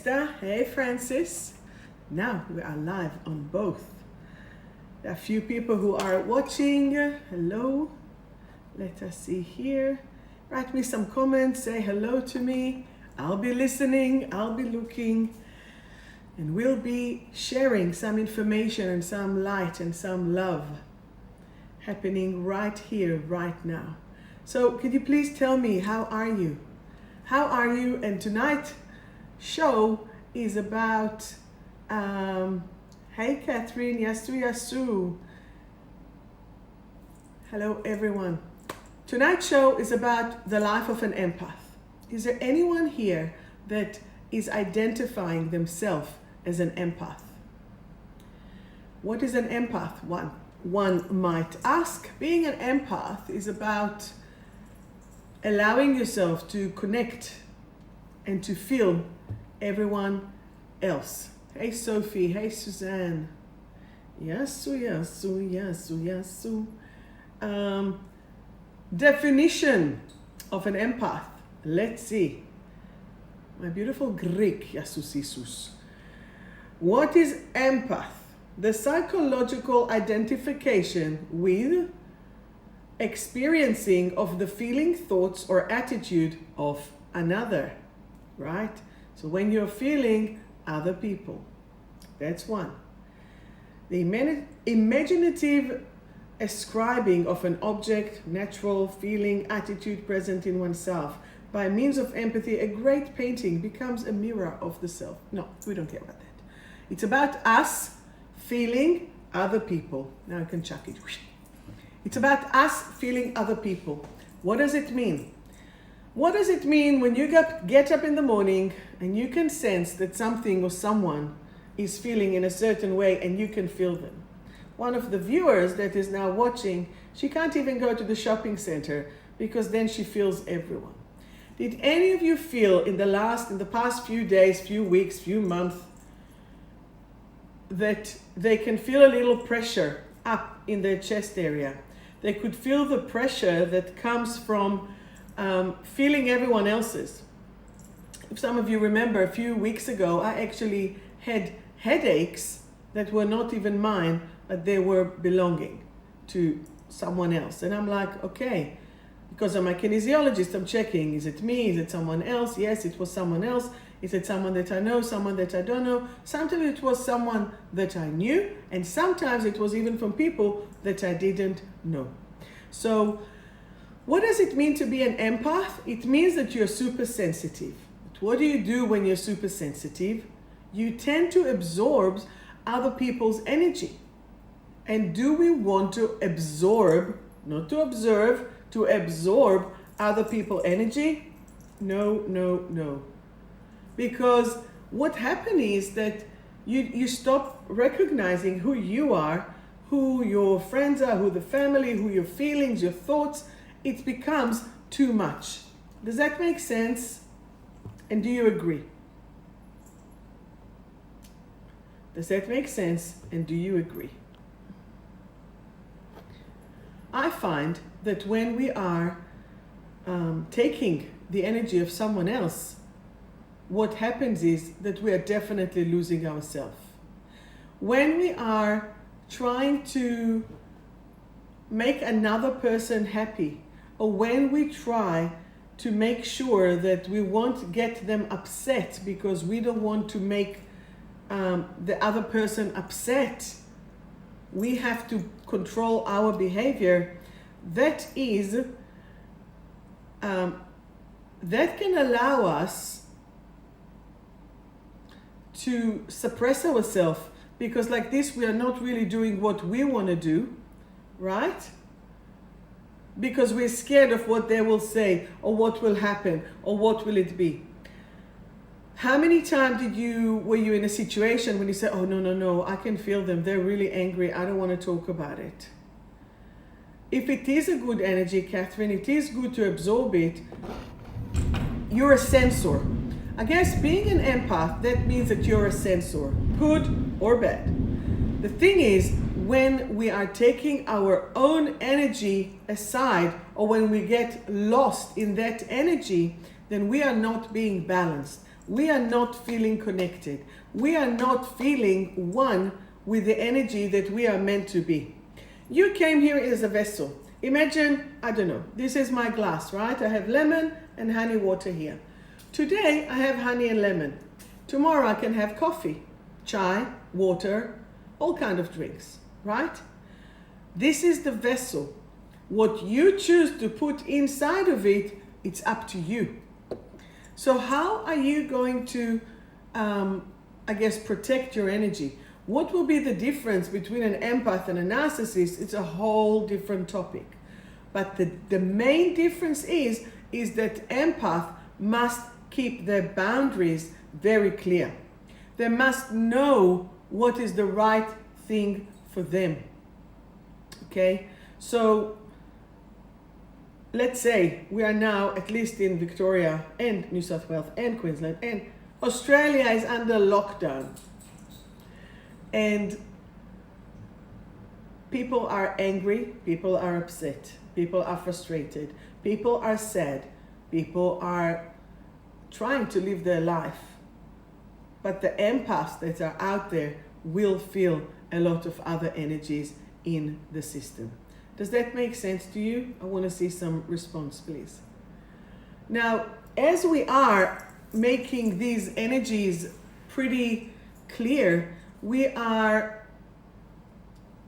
Hey Francis. Now we are live on both. There are a few people who are watching. Hello. Let us see here. Write me some comments. Say hello to me. I'll be listening. I'll be looking. And we'll be sharing some information and some light and some love happening right here, right now. So could you please tell me, how are you? How are you? And tonight's show is about, hey Catherine, Yasu. Hello everyone. Tonight's show is about the life of an empath. Is there anyone here that is identifying themselves as an empath? What is an empath? One might ask. Being an empath is about allowing yourself to connect and to feel everyone else. Hey Sophie, hey Suzanne. Yasu. Definition of an empath. Let's see. My beautiful Greek, Yasusisus. What is empath? The psychological identification with, experiencing of the feeling, thoughts, or attitude of another, right? So when you're feeling other people, that's one. The imaginative ascribing of an object, natural feeling, attitude present in oneself. By means of empathy, a great painting becomes a mirror of the self. No, we don't care about that. It's about us feeling other people. Now I can chuck it. It's about us feeling other people. What does it mean? What does it mean when you get up in the morning and you can sense that something or someone is feeling in a certain way and you can feel them? One of the viewers that is now watching, she can't even go to the shopping center because then she feels everyone. Did any of you feel in the past few days, few weeks, few months, that they can feel a little pressure up in their chest area? They could feel the pressure that comes from feeling everyone else's. If some of you remember, a few weeks ago, I actually had headaches that were not even mine, but they were belonging to someone else. And I'm like, okay, because I'm a kinesiologist, I'm checking, is it me? Is it someone else? Yes, it was someone else. Is it someone that I know, someone that I don't know? Sometimes it was someone that I knew, and sometimes it was even from people that I didn't know. So what does it mean to be an empath? It means that you're super sensitive. But what do you do when you're super sensitive? You tend to absorb other people's energy. And do we want to absorb, not to observe, to absorb other people's energy? No. Because what happens is that you stop recognizing who you are, who your friends are, who the family, who your feelings, your thoughts. It becomes too much. Does that make sense? And do you agree? Does that make sense? And do you agree? I find that when we are taking the energy of someone else, what happens is that we are definitely losing ourselves. When we are trying to make another person happy, or when we try to make sure that we won't get them upset because we don't want to make the other person upset, we have to control our behavior. That can allow us to suppress ourselves, because like this we are not really doing what we want to do, right? Because we're scared of what they will say, or what will happen, or what will it be. How many times were you in a situation when you said, oh no, I can feel them, they're really angry, I don't want to talk about it? If it is a good energy, Catherine, it is good to absorb it. You're a sensor. I guess being an empath, that means that you're a sensor, good or bad. The thing is, when we are taking our own energy aside, or when we get lost in that energy, then we are not being balanced. we are not feeling connected. We are not feeling one with the energy that we are meant to be. You came here as a vessel. Imagine, I don't know, this is my glass, right? I have lemon and honey water here. Today I have honey and lemon. Tomorrow I can have coffee, chai, water, all kind of drinks, right? This is the vessel. What you choose to put inside of it, it's up to you. So how are you going to, protect your energy? What will be the difference between an empath and a narcissist? It's a whole different topic. But the main difference is that empath must keep their boundaries very clear. They must know what is the right thing for them. Okay? So let's say we are now, at least in Victoria and New South Wales and Queensland, and Australia is under lockdown. And people are angry, people are upset, people are frustrated, people are sad, people are trying to live their life. But the empaths that are out there will feel a lot of other energies in the system. Does that make sense to you? I want to see some response, please. Now, as we are making these energies pretty clear,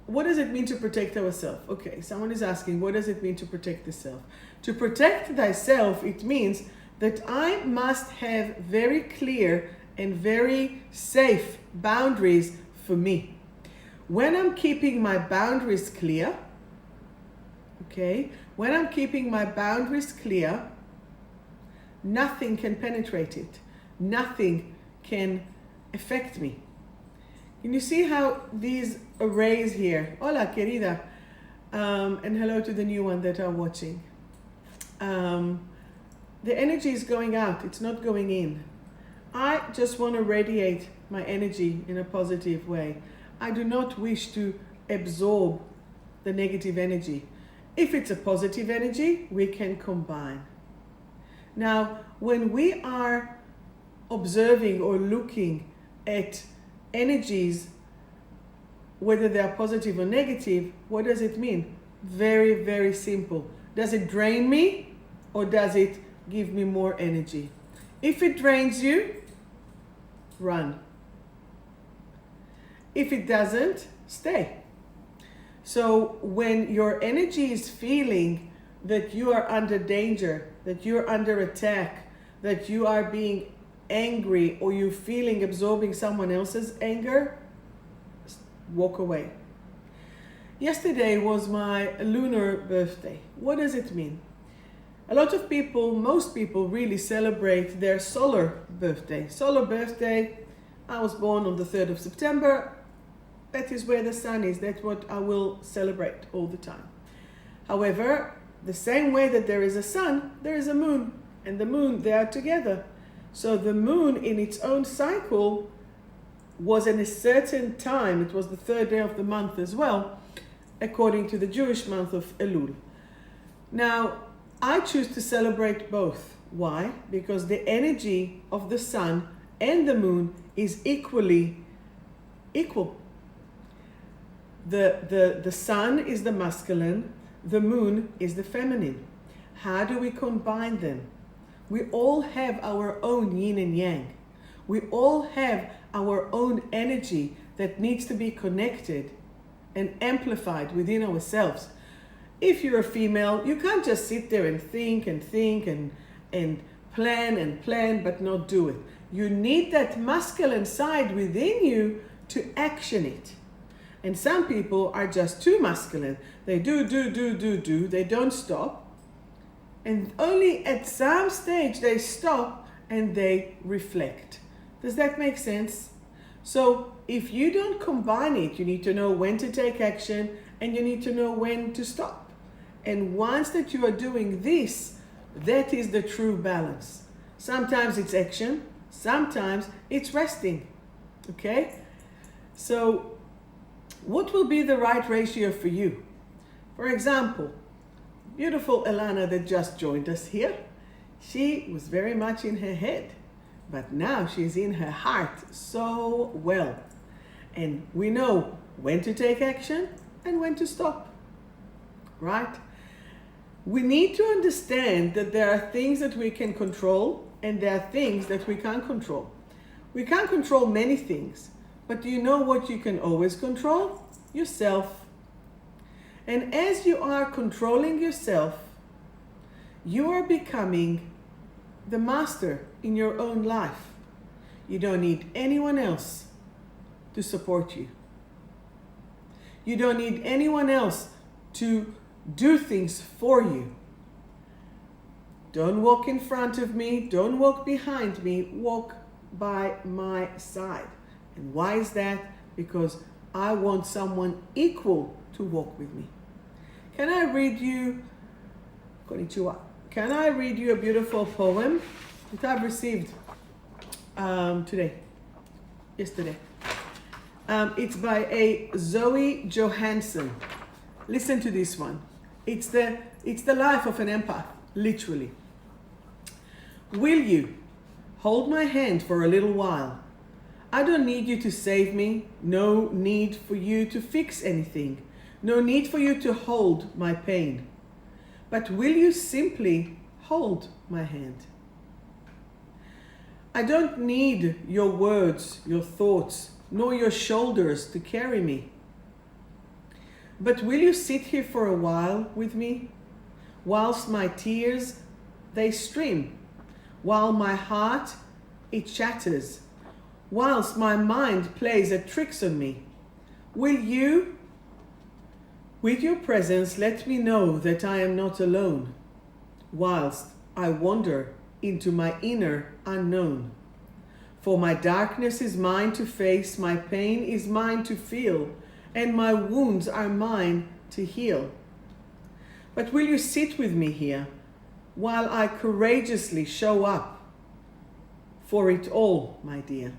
what does it mean to protect ourselves? Okay, someone is asking, what does it mean to protect the self? To protect thyself, it means that I must have very clear and very safe boundaries for me. When I'm keeping my boundaries clear, when I'm keeping my boundaries clear, nothing can penetrate it. Nothing can affect me. Can you see how these arrays here, hola querida, and hello to the new one that are watching. The energy is going out, it's not going in. I just want to radiate my energy in a positive way. I do not wish to absorb the negative energy. If it's a positive energy, we can combine. Now, when we are observing or looking at energies, whether they are positive or negative, what does it mean? Very, very simple. Does it drain me or does it give me more energy? If it drains you, run. If it doesn't, stay. So when your energy is feeling that you are under danger, that you're under attack, that you are being angry, or you're feeling absorbing someone else's anger, walk away. Yesterday was my lunar birthday. What does it mean? A lot of people, most people really celebrate their solar birthday. Solar birthday, I was born on the 3rd of September. That is where the sun is. That's what I will celebrate all the time. However, the same way that there is a sun, there is a moon. And the moon, they are together. So the moon in its own cycle was in a certain time. It was the 3rd day of the month as well, according to the Jewish month of Elul. Now, I choose to celebrate both. Why? Because the energy of the sun and the moon is equal. The sun is the masculine, the moon is the feminine. How do we combine them? We all have our own yin and yang. We all have our own energy that needs to be connected and amplified within ourselves. If you're a female, you can't just sit there and think and plan but not do it. You need that masculine side within you to action it. And some people are just too masculine. They do, they don't stop. And only at some stage they stop and they reflect. Does that make sense? So if you don't combine it, you need to know when to take action and you need to know when to stop. And once that you are doing this, that is the true balance. Sometimes it's action, sometimes it's resting. Okay? So what will be the right ratio for you? For example, beautiful Elana that just joined us here, she was very much in her head. but now she's in her heart so well. And we know when to take action and when to stop, right? We need to understand that there are things that we can control and there are things that we can't control. We can't control many things, but do you know what you can always control? Yourself. And as you are controlling yourself, you are becoming the master in your own life. You don't need anyone else to support you. You don't need anyone else to do things for you. Don't walk in front of me. Don't walk behind me. Walk by my side. And why is that? Because I want someone equal to walk with me. Can I read you, konnichiwa, can I read you a beautiful poem that I've received yesterday? It's by a Zoe Johansson. Listen to this one. It's the life of an empath, literally. Will you hold my hand for a little while? I don't need you to save me. No need for you to fix anything. No need for you to hold my pain. But will you simply hold my hand? I don't need your words, your thoughts, nor your shoulders to carry me. But will you sit here for a while with me, whilst my tears, they stream, while my heart, it chatters, whilst my mind plays at tricks on me? Will you, with your presence, let me know that I am not alone, whilst I wander into my inner unknown? For my darkness is mine to face, my pain is mine to feel, and my wounds are mine to heal. But will you sit with me here while I courageously show up for it all, my dear?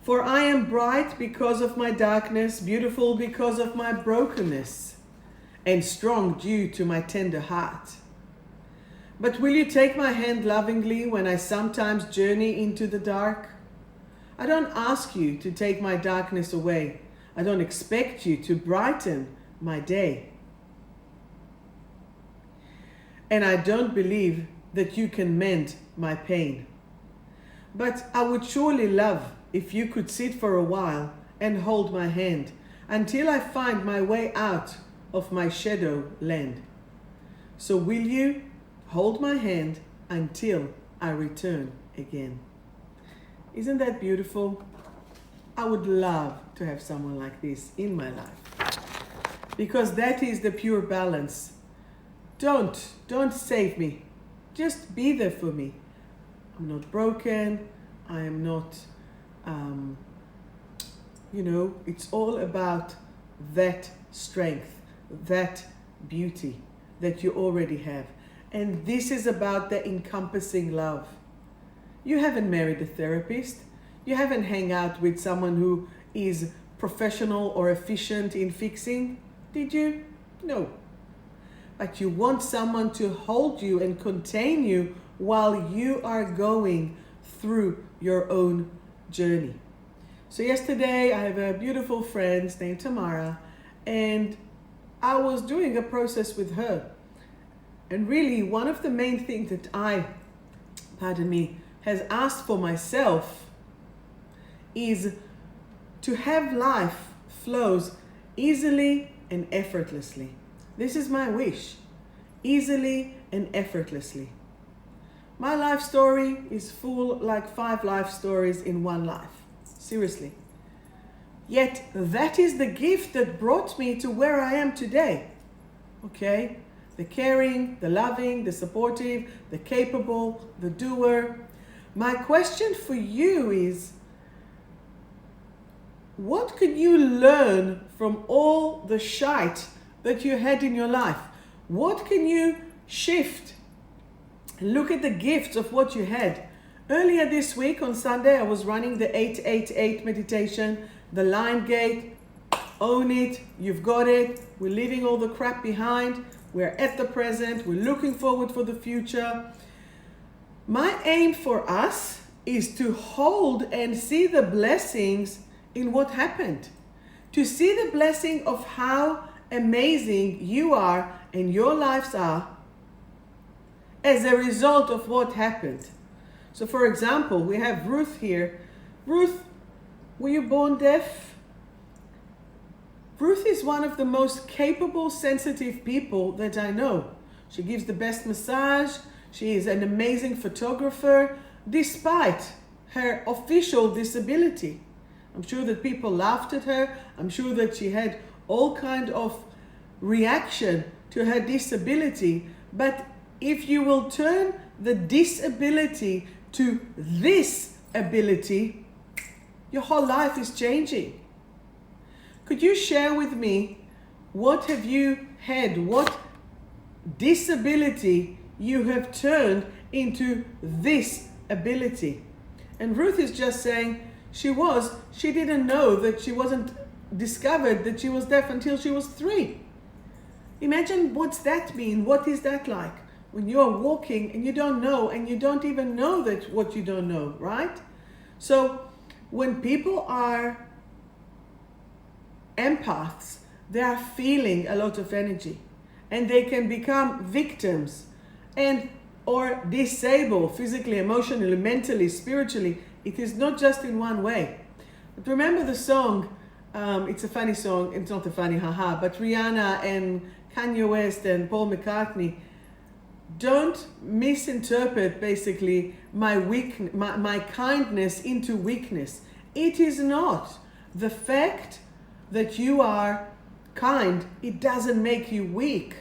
For I am bright because of my darkness, beautiful because of my brokenness, and strong due to my tender heart. But will you take my hand lovingly when I sometimes journey into the dark? I don't ask you to take my darkness away. I don't expect you to brighten my day. And I don't believe that you can mend my pain. But I would surely love if you could sit for a while and hold my hand until I find my way out of my shadow land. So will you hold my hand until I return again? Isn't that beautiful? I would love to have someone like this in my life, because that is the pure balance. Don't save me. Just be there for me. I'm not broken. I am not, it's all about that strength, that beauty that you already have. And this is about the encompassing love. You haven't married a therapist. You haven't hang out with someone who is professional or efficient in fixing, did you? No. But you want someone to hold you and contain you while you are going through your own journey. So yesterday I have a beautiful friend named Tamara, and I was doing a process with her. And really one of the main things that I, has asked for myself is to have life flows easily and effortlessly. This is my wish, easily and effortlessly. My life story is full like 5 life stories in one life, seriously. Yet that is the gift that brought me to where I am today, okay? The caring, the loving, the supportive, the capable, the doer. My question for you is, what can you learn from all the shite that you had in your life? What can you shift? Look at the gifts of what you had. Earlier this week on Sunday, I was running the 888 meditation, the line gate. Own it, you've got it. We're leaving all the crap behind. We're at the present. We're looking forward for the future. My aim for us is to hold and see the blessings in what happened. To see the blessing of how amazing you are and your lives are as a result of what happened. So for example, we have Ruth here. Ruth, were you born deaf? Ruth is one of the most capable, sensitive people that I know. She gives the best massage. She is an amazing photographer, despite her official disability. I'm sure that people laughed at her. I'm sure that she had all kind of reaction to her disability. But if you will turn the disability to this ability, your whole life is changing. Could you share with me, what have you had? What disability you have turned into this ability? And Ruth is just saying she didn't know that she wasn't discovered that she was deaf until she was 3. Imagine what's that mean? What is that like? When you are walking and you don't know, and you don't even know that what you don't know, right? So when people are empaths, they are feeling a lot of energy, and they can become victims and or disabled physically, emotionally, mentally, spiritually. It is not just in one way. But remember the song, it's a funny song, it's not a funny, haha, but Rihanna and Kanye West and Paul McCartney, don't misinterpret basically my kindness into weakness. It is not. The fact that you are kind, it doesn't make you weak.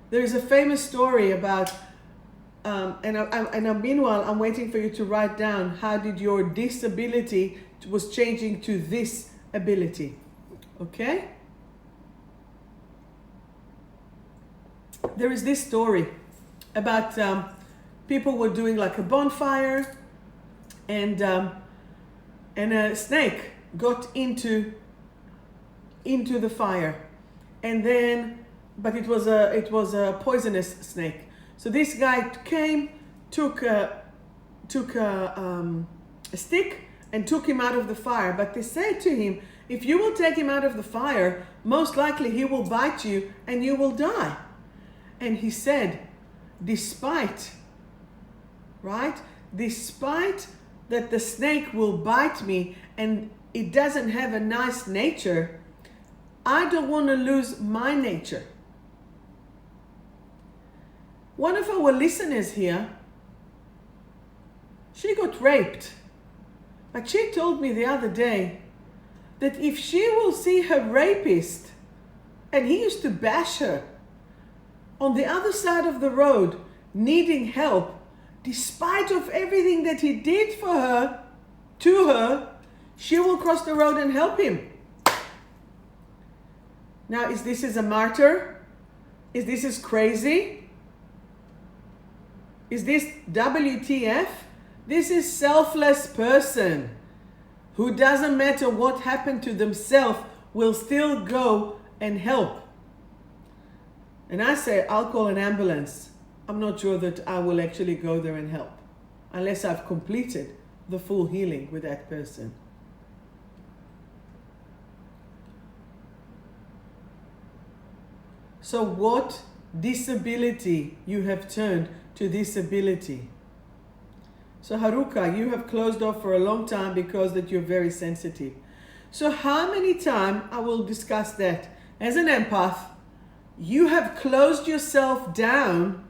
There is a famous story about, meanwhile, I'm waiting for you to write down, how did your disability was changing to this ability? Okay? There is this story about people were doing like a bonfire, and a snake got into the fire, and then, but it was a poisonous snake. So this guy came, took a stick and took him out of the fire. But they said to him, if you will take him out of the fire, most likely he will bite you and you will die. And he said, despite that the snake will bite me and it doesn't have a nice nature, I don't want to lose my nature. One of our listeners here, she got raped. But she told me the other day that if she will see her rapist, and he used to bash her, on the other side of the road, needing help, despite of everything that he did for her, to her, she will cross the road and help him. Now, is this a martyr? Is this crazy? Is this WTF? This is selfless person who, doesn't matter what happened to themselves, will still go and help. And I say, I'll call an ambulance. I'm not sure that I will actually go there and help unless I've completed the full healing with that person. So what disability you have turned to this ability? So Haruka, you have closed off for a long time because that you're very sensitive. So how many times, I will discuss that, as an empath, you have closed yourself down,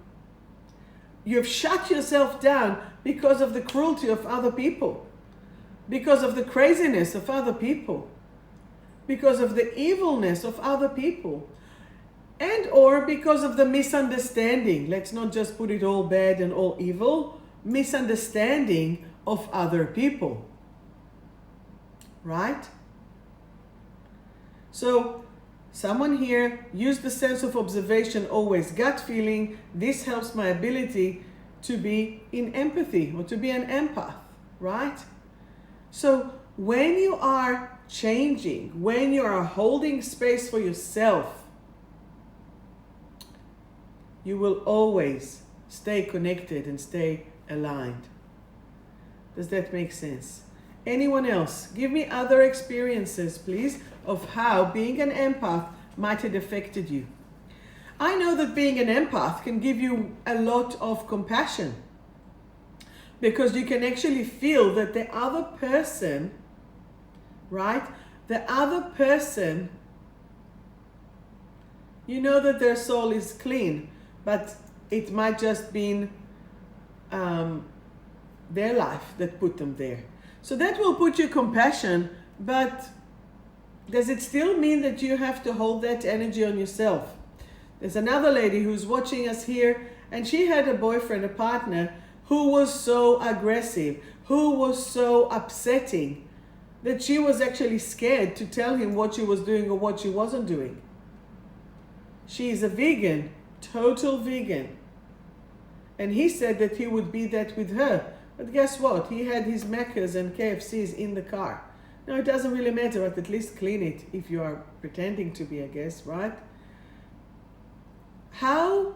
you've shut yourself down because of the cruelty of other people, because of the craziness of other people, because of the evilness of other people, and or because of the misunderstanding. Let's not just put it all bad and all evil. Misunderstanding of other people. Right? So, someone here, use the sense of observation always. Gut feeling, this helps my ability to be in empathy or to be an empath. Right? So, when you are changing, when you are holding space for yourself, you will always stay connected and stay aligned. Does that make sense? Anyone else? Give me other experiences, please, of how being an empath might have affected you. I know that being an empath can give you a lot of compassion, because you can actually feel that the other person, right? The other person, you know that their soul is clean, but it might just been their life that put them there. So that will put you compassion, but does it still mean that you have to hold that energy on yourself? There's another lady who's watching us here, and she had a boyfriend, a partner, who was so aggressive, who was so upsetting, that she was actually scared to tell him what she was doing or what she wasn't doing. She is a vegan, total vegan. And he said that he would be that with her. But guess what? He had his Maccas and KFCs in the car. Now, it doesn't really matter, but at least clean it if you are pretending to be, I guess, right? How,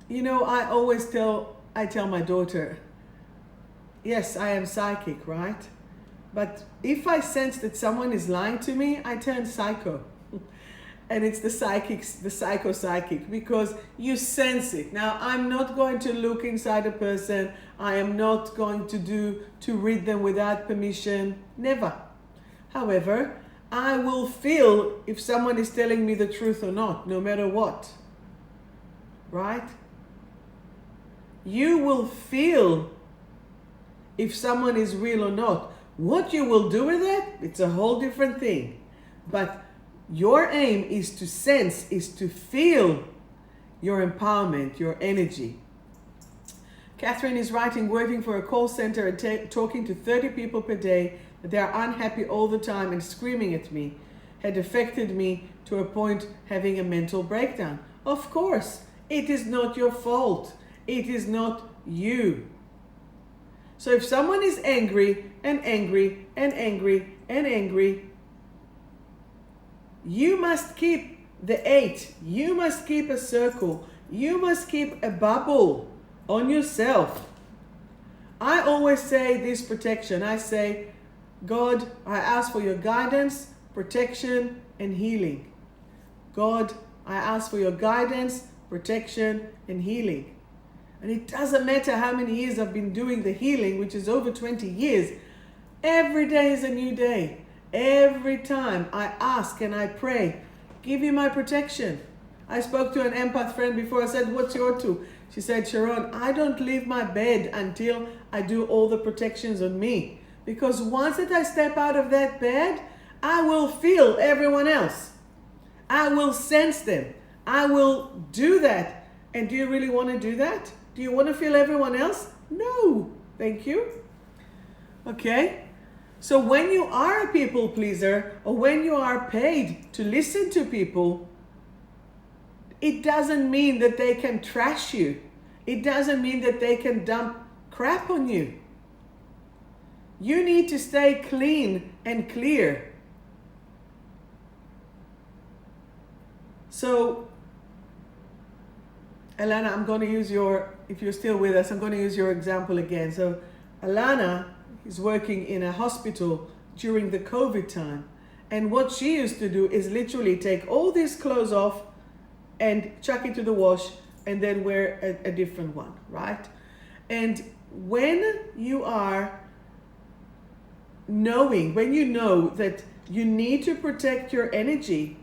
I tell my daughter, yes, I am psychic, right? But if I sense that someone is lying to me, I turn psycho. And it's the psycho-psychic, because you sense it. Now, I'm not going to look inside a person. I am not going to read them without permission. Never. However, I will feel if someone is telling me the truth or not, no matter what. Right? You will feel if someone is real or not. What you will do with it, it's a whole different thing. But your aim is to sense, is to feel your empowerment, your energy. Catherine is writing, working for a call center and talking to 30 people per day, that they are unhappy all the time and screaming at me, had affected me to a point having a mental breakdown. Of course, it is not your fault. It is not you. So if someone is angry and angry and angry and angry, you must keep the 8. You must keep a circle. You must keep a bubble on yourself. I always say this protection. I say, God, I ask for your guidance, protection, and healing. God, I ask for your guidance, protection, and healing. And it doesn't matter how many years I've been doing the healing, which is over 20 years. Every day is a new day. Every time I ask and I pray, give me my protection. I spoke to an empath friend before. I said, what's your two? She said, Sharon, I don't leave my bed until I do all the protections on me. Because once that I step out of that bed, I will feel everyone else. I will sense them. I will do that. And do you really want to do that? Do you want to feel everyone else? No. Thank you. Okay. So when you are a people pleaser, or when you are paid to listen to people, it doesn't mean that they can trash you. It doesn't mean that they can dump crap on you. You need to stay clean and clear. So, Alana, I'm going to use if you're still with us, I'm going to use your example again. So, Alana is working in a hospital during the COVID time. And what she used to do is literally take all these clothes off and chuck it to the wash and then wear a different one, right? And when you are when you know that you need to protect your energy,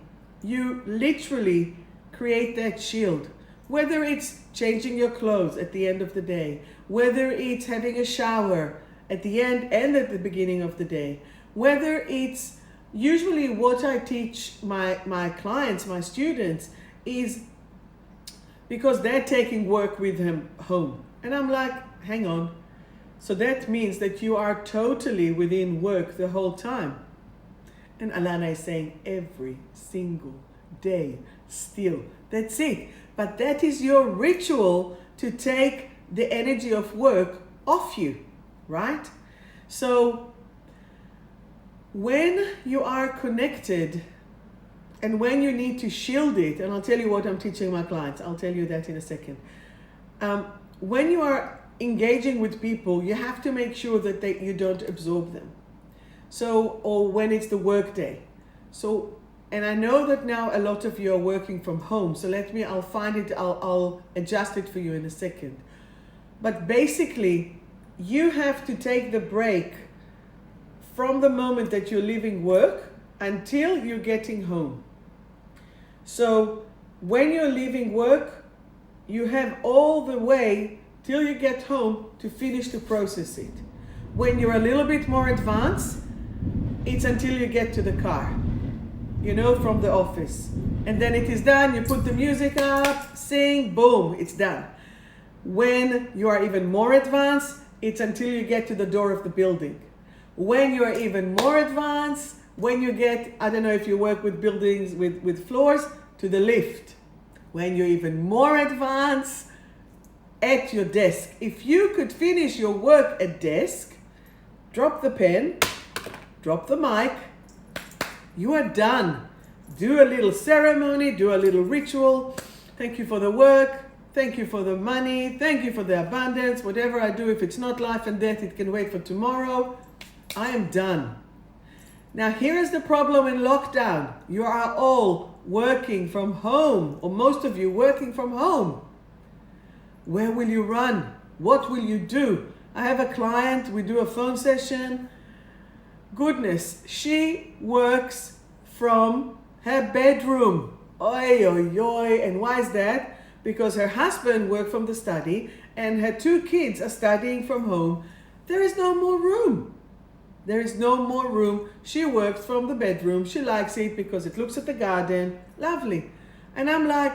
you literally create that shield. Whether it's changing your clothes at the end of the day, whether it's having a shower at the end and at the beginning of the day, whether it's usually what I teach my clients, my students, is because they're taking work with them home. And I'm like, hang on. So that means that you are totally within work the whole time. And Alana is saying every single day still. That's it. But that is your ritual to take the energy of work off you, right? So when you are connected and when you need to shield it, and I'll tell you what I'm teaching my clients, I'll tell you that in a second. when you are engaging with people, you have to make sure that you don't absorb them. So, or when it's the work day. So, and I know that now a lot of you are working from home. So I'll adjust it for you in a second. But basically, you have to take the break from the moment that you're leaving work until you're getting home. So when you're leaving work, you have all the way till you get home to finish to process it. When you're a little bit more advanced, it's until you get to the car, from the office. And then it is done, you put the music up, sing, boom, it's done. When you are even more advanced, it's until you get to the door of the building. When you are even more advanced, when you get, I don't know if you work with buildings with floors, to the lift. When you're even more advanced, at your desk. If you could finish your work at desk, drop the pen, drop the mic, you are done. Do a little ceremony, do a little ritual. Thank you for the work. Thank you for the money. Thank you for the abundance. Whatever I do, if it's not life and death, it can wait for tomorrow. I am done. Now, here is the problem in lockdown. You are all working from home, or most of you working from home. Where will you run? What will you do? I have a client, we do a phone session. Goodness, she works from her bedroom. Oi, oi, oi. And why is that? Because her husband worked from the study and her 2 kids are studying from home. There is no more room. There is no more room. She works from the bedroom. She likes it because it looks at the garden. Lovely. And I'm like,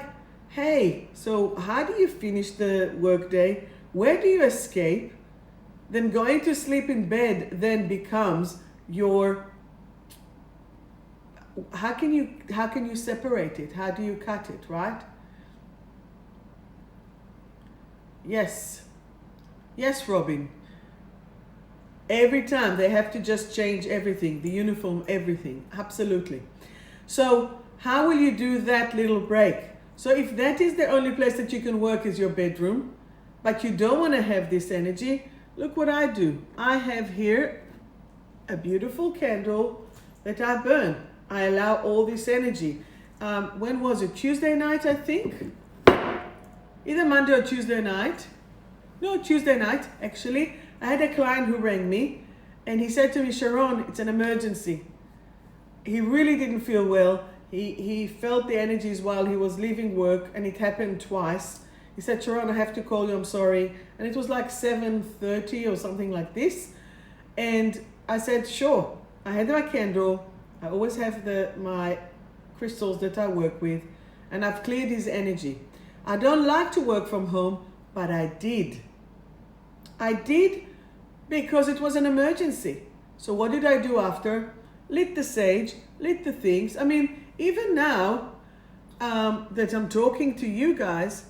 hey, so how do you finish the workday? Where do you escape? Then going to sleep in bed then becomes your, how can you separate it? How do you cut it, right? Yes. Yes, Robin. Every time they have to just change everything, the uniform, everything. Absolutely. So how will you do that little break? So if that is the only place that you can work is your bedroom, but you don't want to have this energy, look what I do. I have here a beautiful candle that I burn. I allow all this energy. When was it? Tuesday night, I think. Either Monday or Tuesday night. No, Tuesday night, actually. I had a client who rang me and he said to me, Sharon, it's an emergency. He really didn't feel well. He felt the energies while he was leaving work and it happened twice. He said, Sharon, I have to call you, I'm sorry. And it was like 7:30 or something like this. And I said, sure. I had my candle. I always have my crystals that I work with, and I've cleared his energy. I don't like to work from home, but I did. I did because it was an emergency. So what did I do after? Lit the sage, lit the things. I mean, even now that I'm talking to you guys,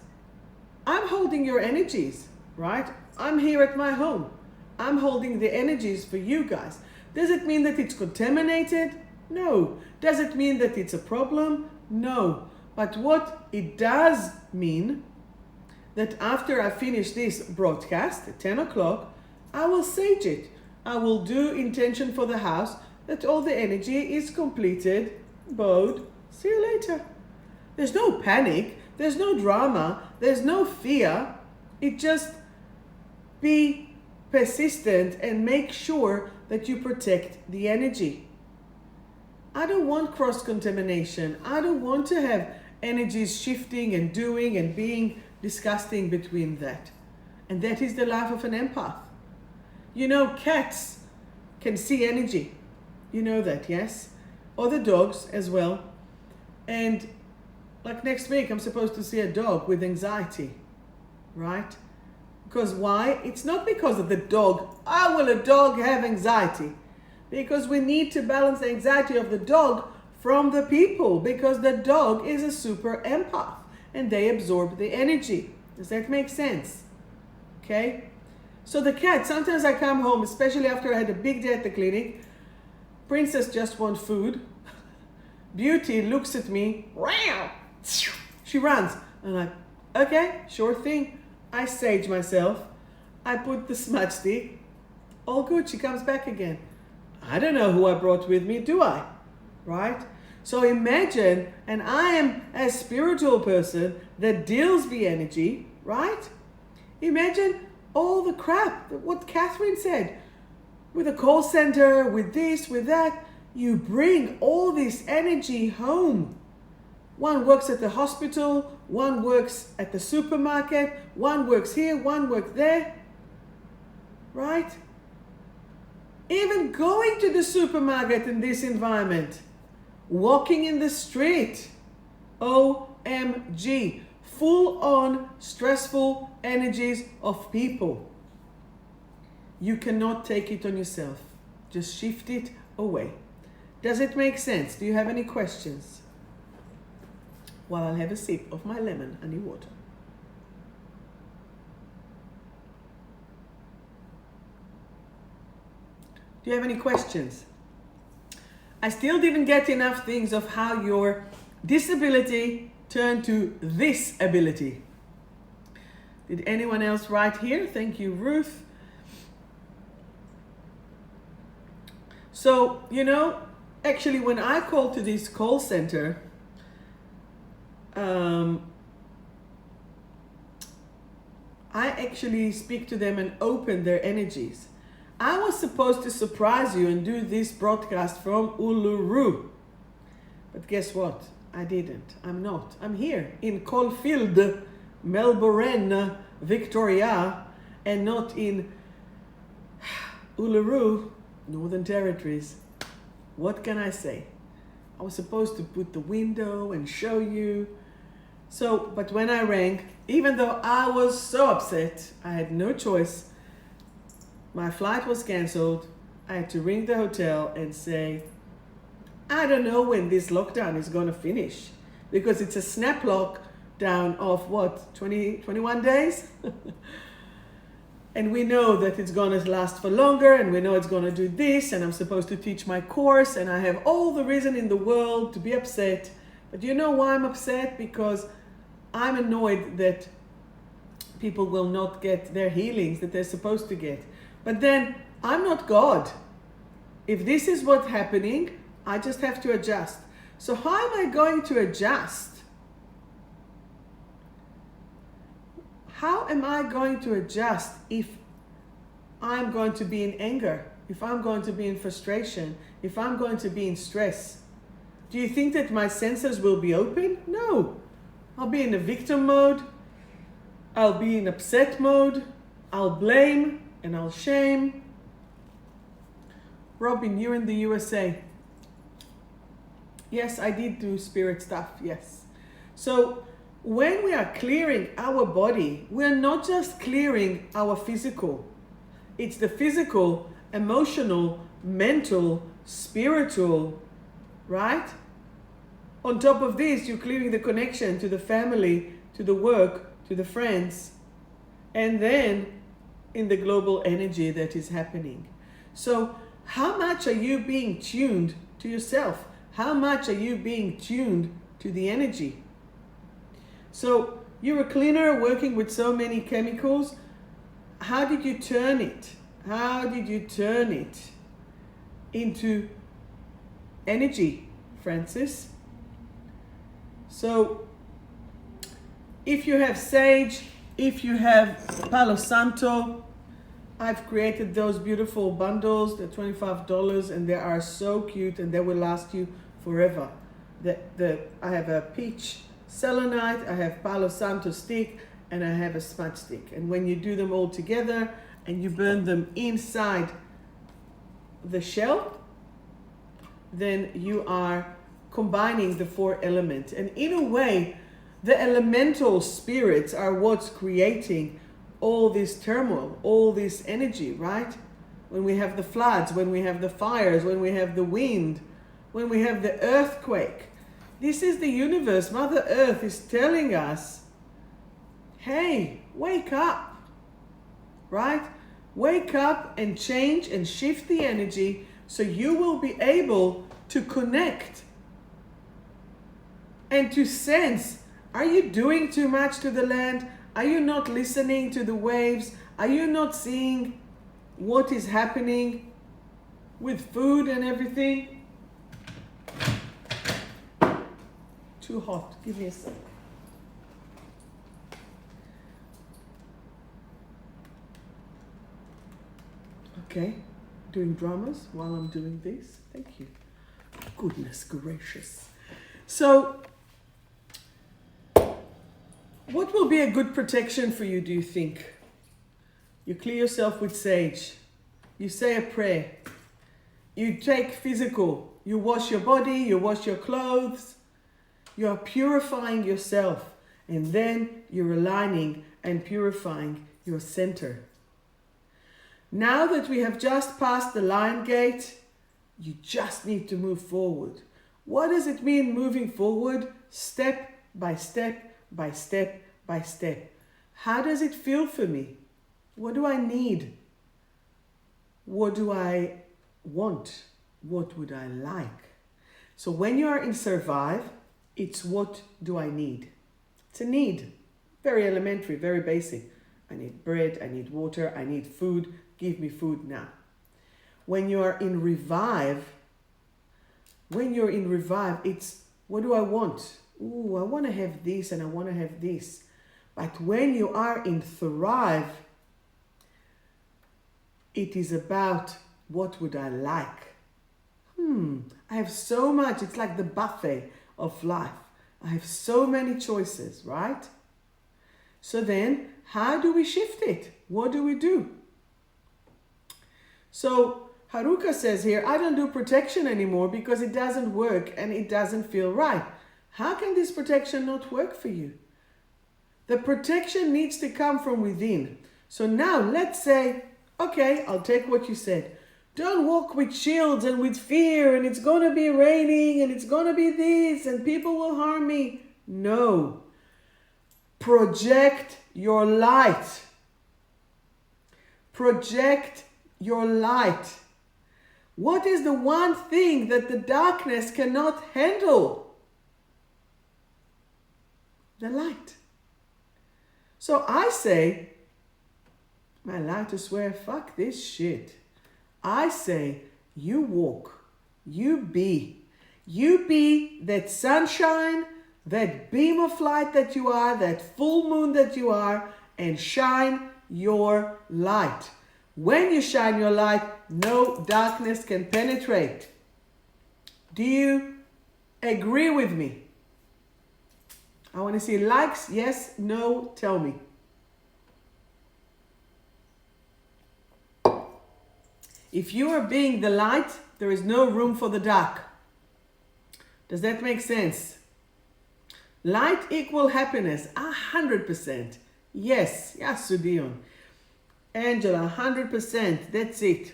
I'm holding your energies, right? I'm here at my home. I'm holding the energies for you guys. Does it mean that it's contaminated? No. Does it mean that it's a problem? No. But what it does mean that after I finish this broadcast at 10 o'clock, I will sage it. I will do intention for the house that all the energy is completed, bowed, see you later. There's no panic, there's no drama, there's no fear. It just be persistent and make sure that you protect the energy. I don't want cross-contamination. I don't want to have energies shifting and doing and being disgusting between that. And that is the life of an empath. You know, cats can see energy. You know that, yes? Or the dogs as well. And like next week, I'm supposed to see a dog with anxiety, right? Because why? It's not because of the dog. Oh, will a dog have anxiety? Because we need to balance the anxiety of the dog from the people, because the dog is a super empath and they absorb the energy. Does that make sense? Okay? So the cat, sometimes I come home, especially after I had a big day at the clinic. Princess just wants food. Beauty looks at me. She runs. I'm like, okay, sure thing. I sage myself, I put the smudge stick, all good, she comes back again. I don't know who I brought with me, do I? Right? So imagine, and I am a spiritual person that deals the energy, right? Imagine all the crap, what Catherine said, with a call center, with this, with that. You bring all this energy home. One works at the hospital, one works at the supermarket, one works here, one works there, right? Even going to the supermarket in this environment, walking in the street, OMG, full on stressful energies of people. You cannot take it on yourself. Just shift it away. Does it make sense? Do you have any questions? While I'll have a sip of my lemon honey water. Do you have any questions? I still didn't get enough things of how your disability turned to this ability. Did anyone else write here? Thank you, Ruth. So, you know, actually when I called to this call center, I actually speak to them and open their energies. I was supposed to surprise you and do this broadcast from Uluru. But guess what? I didn't. I'm not. I'm here in Caulfield, Melbourne, Victoria, and not in Uluru, Northern Territories. What can I say? I was supposed to put the window and show you. So, but when I rang, even though I was so upset, I had no choice. My flight was cancelled. I had to ring the hotel and say, I don't know when this lockdown is going to finish, because it's a snap lockdown of what, 21 days? And we know that it's going to last for longer, and we know it's going to do this, and I'm supposed to teach my course, and I have all the reason in the world to be upset. But you know why I'm upset? Because I'm annoyed that people will not get their healings that they're supposed to get. But then I'm not God. If this is what's happening, I just have to adjust. So how am I going to adjust? How am I going to adjust if I'm going to be in anger, if I'm going to be in frustration, if I'm going to be in stress? Do you think that my senses will be open? No. I'll be in a victim mode. I'll be in upset mode. I'll blame and I'll shame. Robin, you're in the USA. Yes, I did do spirit stuff, yes. So when we are clearing our body, we're not just clearing our physical. It's the physical, emotional, mental, spiritual, right? On top of this, you're clearing the connection to the family, to the work, to the friends, and then in the global energy that is happening. So how much are you being tuned to yourself? How much are you being tuned to the energy? So you're a cleaner working with so many chemicals. How did you turn it? How did you turn it into energy, Francis? So if you have sage, if you have Palo Santo, I've created those beautiful bundles. They're $25 and they are so cute and they will last you forever. I have a peach selenite, I have Palo Santo stick, and I have a smudge stick. And when you do them all together and you burn them inside the shell, then you are combining the 4 elements. And in a way, the elemental spirits are what's creating all this turmoil, all this energy, right? When we have the floods, when we have the fires, when we have the wind, when we have the earthquake. This is the universe. Mother Earth is telling us, hey, wake up, right? Wake up and change and shift the energy so you will be able to connect and to sense, are you doing too much to the land? Are you not listening to the waves? Are you not seeing what is happening with food and everything? Too hot. Give me a sec. Okay, doing dramas while I'm doing this. Thank you. Goodness gracious. So, what will be a good protection for you, do you think? You clear yourself with sage. You say a prayer. You take physical. You wash your body, you wash your clothes. You are purifying yourself. And then you're aligning and purifying your center. Now that we have just passed the lion gate, you just need to move forward. What does it mean moving forward? Step by step by step by step. How does it feel for me? What do I need? What do I want? What would I like? So when you are in survive, it's what do I need? It's a need. Very elementary, very basic. I need bread, I need water, I need food. Give me food now. When you are in revive, it's what do I want? Ooh, I want to have this and I want to have this. But when you are in thrive, it is about what would I like? I have so much. It's like the buffet of life. I have so many choices, right? So then, how do we shift it? What do we do? So Haruka says here, I don't do protection anymore because it doesn't work and it doesn't feel right. How can this protection not work for you? The protection needs to come from within. So now let's say, okay, I'll take what you said. Don't walk with shields and with fear and it's going to be raining and it's going to be this and people will harm me. No. Project your light. Project your light. What is the one thing that the darkness cannot handle? The light. So I say, am I allowed to swear? Fuck this shit. I say, you walk, you be that sunshine, that beam of light that you are, that full moon that you are, and shine your light. When you shine your light, no darkness can penetrate. Do you agree with me? I want to see likes, yes, no, tell me. If you are being the light, there is no room for the dark. Does that make sense? Light equal happiness, 100%. Yes, Sudion. Angela, 100%, that's it.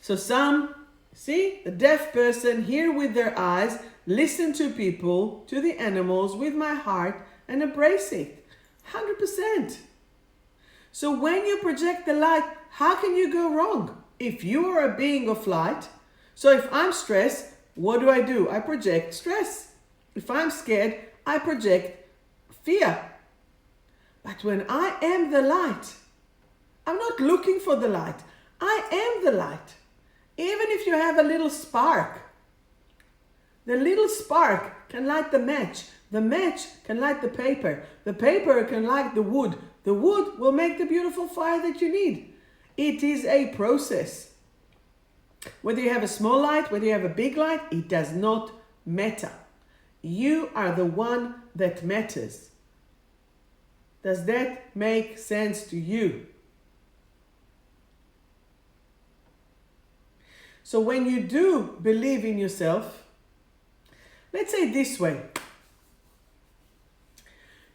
So some, see, the deaf person hear with their eyes, listen to people, to the animals with my heart and embrace it. 100%. So when you project the light, how can you go wrong? If you are a being of light, so if I'm stressed, what do? I project stress. If I'm scared, I project fear. But when I am the light, I'm not looking for the light. I am the light. Even if you have a little spark, the little spark can light the match. The match can light the paper. The paper can light the wood. The wood will make the beautiful fire that you need. It is a process. Whether you have a small light, whether you have a big light, it does not matter. You are the one that matters. Does that make sense to you? So when you do believe in yourself, let's say it this way.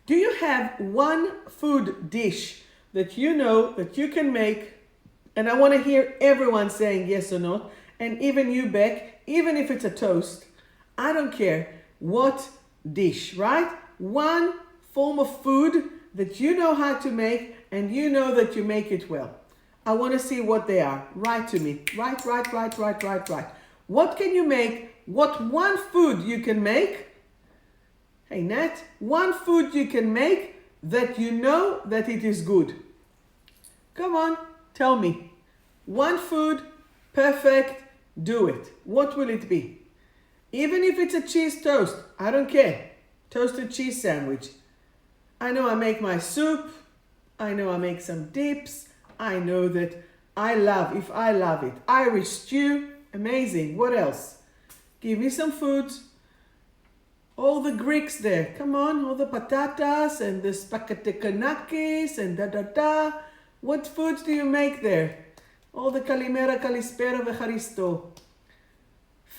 Do you have one food dish that you know that you can make? And I want to hear everyone saying yes or no. And even you, Beck, even if it's a toast, I don't care what dish, right? One form of food that you know how to make and you know that you make it well. I want to see what they are. Write to me. Write. What can you make? What one food you can make? Hey, Nat, one food you can make that you know that it is good? Come on, tell me. One food, perfect, do it. What will it be? Even if it's a cheese toast, I don't care. Toasted cheese sandwich. I know I make my soup. I know I make some dips. I know that if I love it. Irish stew, amazing. What else? Give me some food. All the Greeks there. Come on, all the patatas and the spaghettikanakis and da-da-da. What foods do you make there? All the kalimera, kalispera, vecharisto.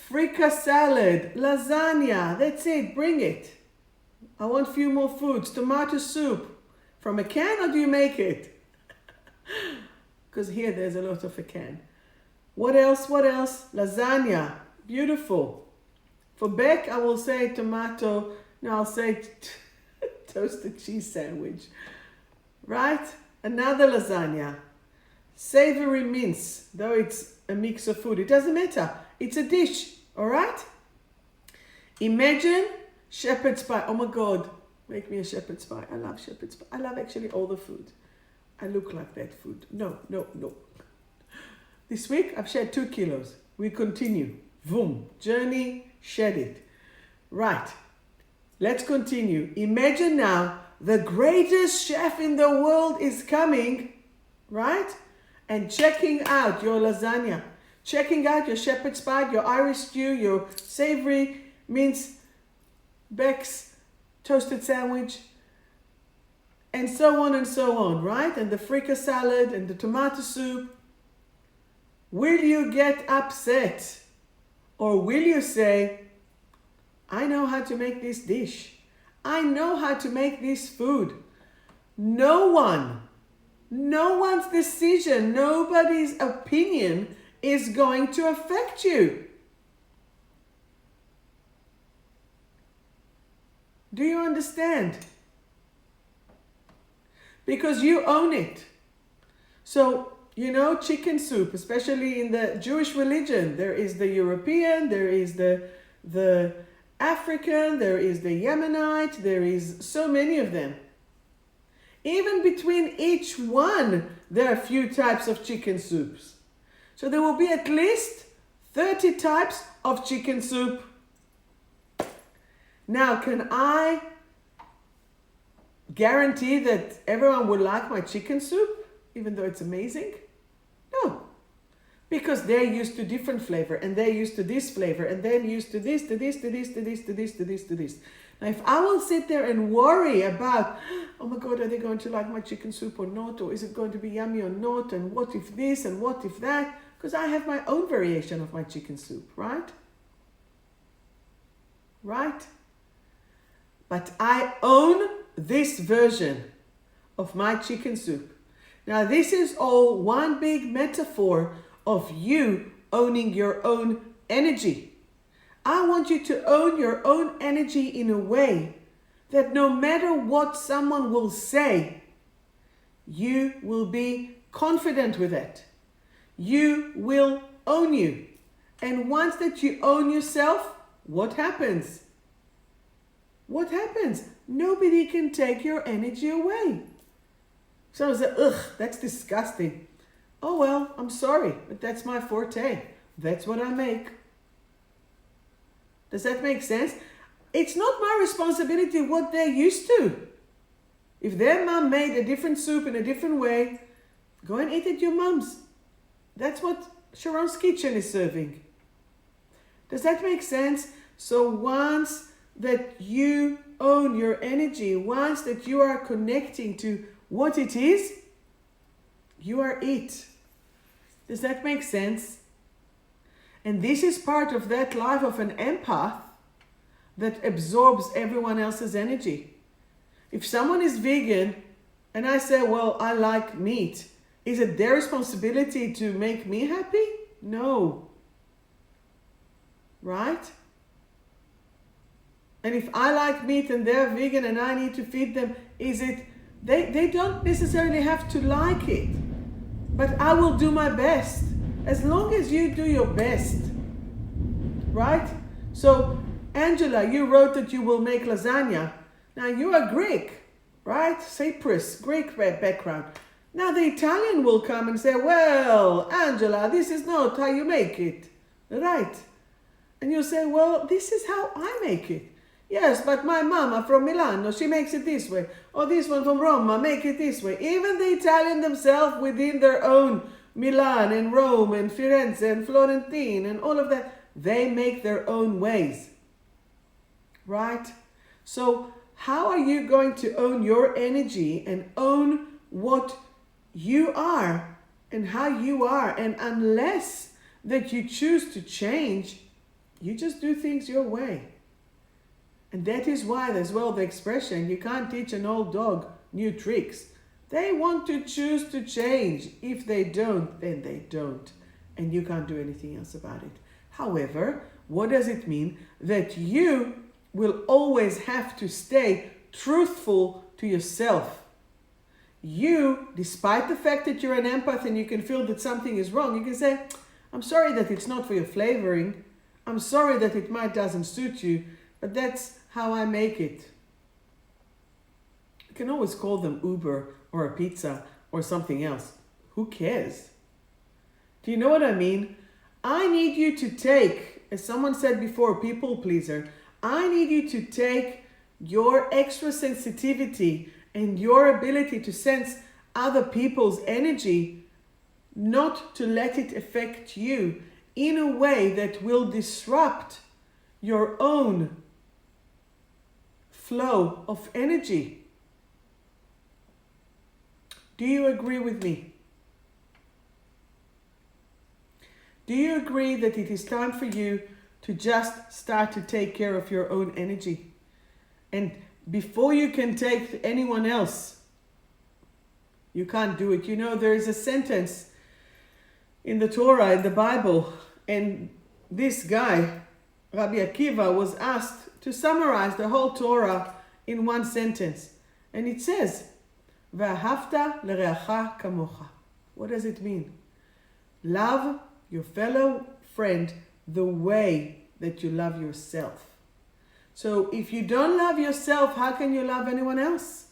Frika salad, lasagna. That's it, bring it. I want a few more foods. Tomato soup. From a can or do you make it? Because here there's a lot of a can. What else? Lasagna. Beautiful. For Beck, I will say tomato. No, I'll say toasted cheese sandwich. Right? Another lasagna. Savory mince. Though it's a mix of food. It doesn't matter. It's a dish. Alright? Imagine shepherd's pie. Oh my God. Make me a shepherd's pie. I love shepherd's pie. I love actually all the food. I look like that food. No. This week I've shed 2 kilos. We continue. Boom. Journey, shed it. Right. Let's continue. Imagine now the greatest chef in the world is coming, right? And checking out your lasagna. Checking out your shepherd's pie, your Irish stew, your savory mince, Beck's toasted sandwich, and so on, right? And the frika salad and the tomato soup. Will you get upset? Or will you say, I know how to make this dish. I know how to make this food. No one's decision, nobody's opinion is going to affect you. Do you understand? Because you own it. So, chicken soup, especially in the Jewish religion, there is the European, there is the African, there is the Yemenite, there is so many of them. Even between each one, there are a few types of chicken soups. So there will be at least 30 types of chicken soup. Now, can I guarantee that everyone will like my chicken soup, even though it's amazing? No. Because they're used to different flavor, and they're used to this flavor, and they're used to this, to this, to this, to this, to this, to this, to this. Now, if I will sit there and worry about, oh my God, are they going to like my chicken soup or not? Or is it going to be yummy or not? And what if this and what if that? Because I have my own variation of my chicken soup, right? Right? But I own this version of my chicken soup. Now, this is all one big metaphor of you owning your own energy. I want you to own your own energy in a way that no matter what someone will say, you will be confident with it. You will own you. And once that you own yourself, what happens? What happens? Nobody can take your energy away. So I say, ugh, that's disgusting. Oh well, I'm sorry, but that's my forte. That's what I make. Does that make sense? It's not my responsibility what they're used to. If their mom made a different soup in a different way, go and eat at your mom's. That's what Sharon's Kitchen is serving. Does that make sense? So once that you own your energy, once that you are connecting to what it is, you are it. Does that make sense? And this is part of that life of an empath that absorbs everyone else's energy. If someone is vegan and I say, well, I like meat, is it their responsibility to make me happy? No. Right? And if I like meat and they're vegan and I need to feed them, is it, they don't necessarily have to like it. But I will do my best. As long as you do your best. Right? So, Angela, you wrote that you will make lasagna. Now, you are Greek. right? Cyprus, Greek background. Now the Italian will come and say, well, Angela, this is not how you make it, right? And you say, well, this is how I make it. Yes, but my mama from Milano, she makes it this way. Or this one from Roma, make it this way. Even the Italian themselves within their own Milan and Rome and Firenze and Florentine and all of that, they make their own ways. Right? So how are you going to own your energy and own what you are and how you are? And unless that you choose to change, you just do things your way. And that is why there's, well, the expression, you can't teach an old dog new tricks. They want to choose to change. If they don't, then they don't. And you can't do anything else about it. However, what does it mean? That you will always have to stay truthful to yourself. You, despite the fact that you're an empath and you can feel that something is wrong, you can say, I'm sorry that it's not for your flavoring. I'm sorry that it doesn't suit you, but that's how I make it. You can always call them Uber or a pizza or something else. Who cares? Do you know what I mean? I need you to take, as someone said before, people pleaser, I need you to take your extra sensitivity and your ability to sense other people's energy, not to let it affect you in a way that will disrupt your own flow of energy. Do you agree with me? Do you agree that it is time for you to just start to take care of your own energy? And before you can take anyone else, you can't do it. You know, there is a sentence in the Torah, in the Bible, and this guy, Rabbi Akiva, was asked to summarize the whole Torah in one sentence. And it says, V'ahavta l'reacha kamocha. What does it mean? Love your fellow friend the way that you love yourself. So if you don't love yourself, how can you love anyone else?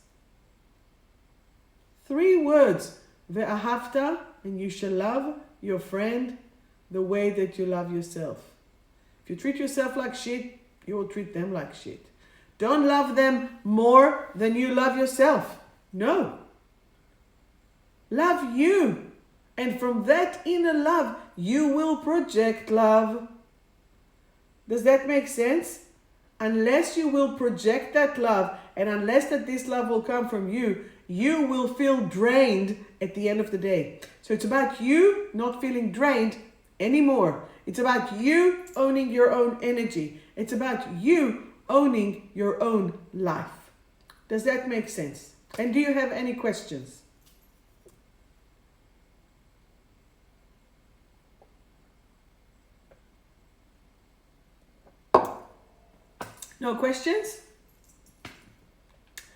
3 words, Ve'ahavta, and you shall love your friend the way that you love yourself. If you treat yourself like shit, you will treat them like shit. Don't love them more than you love yourself. No. Love you. And from that inner love, you will project love. Does that make sense? Unless you will project that love, and unless that this love will come from you, you will feel drained at the end of the day. So it's about you not feeling drained anymore. It's about you owning your own energy. It's about you owning your own life. Does that make sense? And do you have any questions? No questions?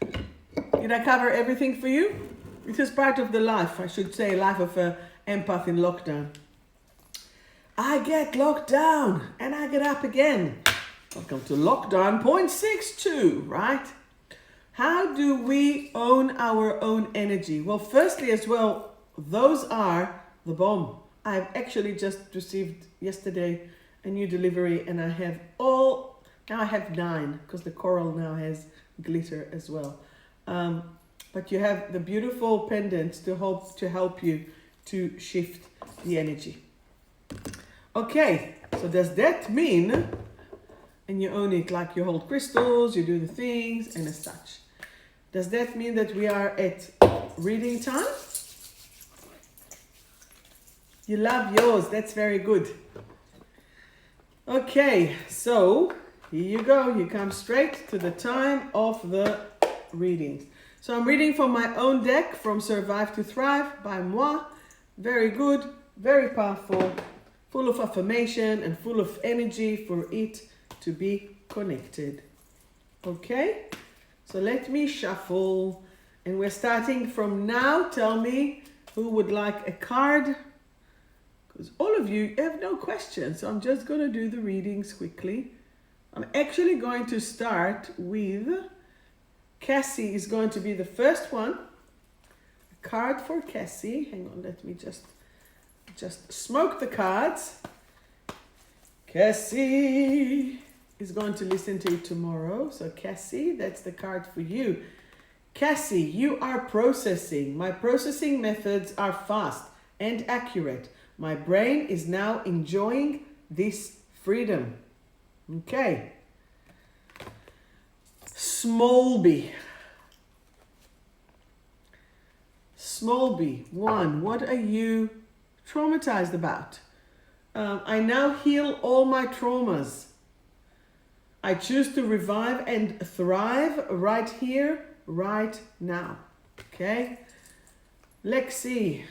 Did I cover everything for you? It is part of the life, I should say, life of an empath in lockdown. I get locked down and I get up again. Welcome to lockdown point 62, right? How do we own our own energy? Well, firstly as well, those are the bomb. I've actually just received yesterday a new delivery and I have now I have 9 because the coral now has glitter as well. But you have the beautiful pendants to help you to shift the energy. Okay, so does that mean, and you own it like you hold crystals, you do the things and as such. Does that mean that we are at reading time? You love yours, that's very good. Okay, so here you go. You come straight to the time of the readings. So I'm reading from my own deck, from Survive to Thrive by moi. Very good, very powerful, full of affirmation and full of energy for it to be connected. Okay, so let me shuffle. And we're starting from now. Tell me who would like a card. Because all of you have no questions. So I'm just going to do the readings quickly. I'm actually going to start with Cassie is going to be the first one. A card for Cassie. Hang on, let me just smoke the cards. Cassie is going to listen to it tomorrow. So Cassie, that's the card for you. Cassie, you are processing. My processing methods are fast and accurate. My brain is now enjoying this freedom. Okay. Smallby. Smallby, 1. What are you traumatized about? I now heal all my traumas. I choose to revive and thrive right here, right now. Okay? Lexi.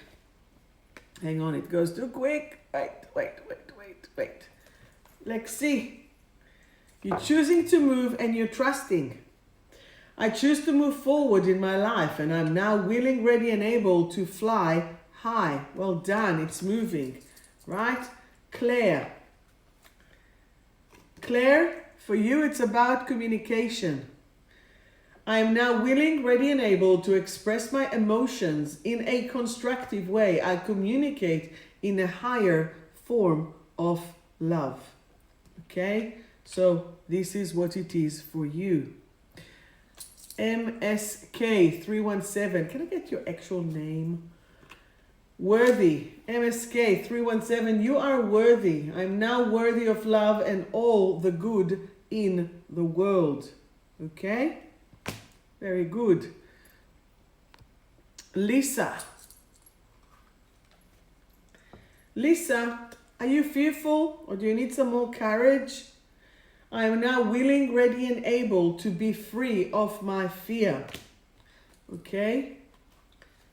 Hang on, it goes too quick. Wait. Lexi. You're choosing to move and you're trusting. I choose to move forward in my life and I'm now willing, ready, and able to fly high. Well done, it's moving. Right? Claire. Claire, for you it's about communication. I am now willing, ready, and able to express my emotions in a constructive way. I communicate in a higher form of love. Okay? So this is what it is for you. MSK 317. Can I get your actual name? Worthy. MSK 317. You are worthy. I'm now worthy of love and all the good in the world. Okay? Very good. Lisa. Lisa, are you fearful or do you need some more courage? I am now willing, ready, and able to be free of my fear. Okay?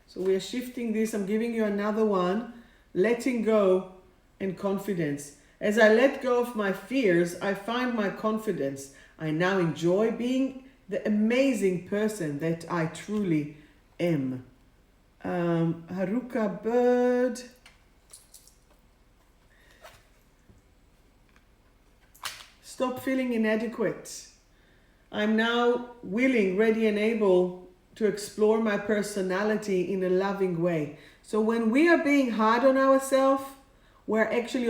So we are shifting this. I'm giving you another one. Letting go and confidence. As I let go of my fears, I find my confidence. I now enjoy being the amazing person that I truly am. Haruka Bird. Stop feeling inadequate. I'm now willing, ready, and able to explore my personality in a loving way. So when we are being hard on ourselves, we're actually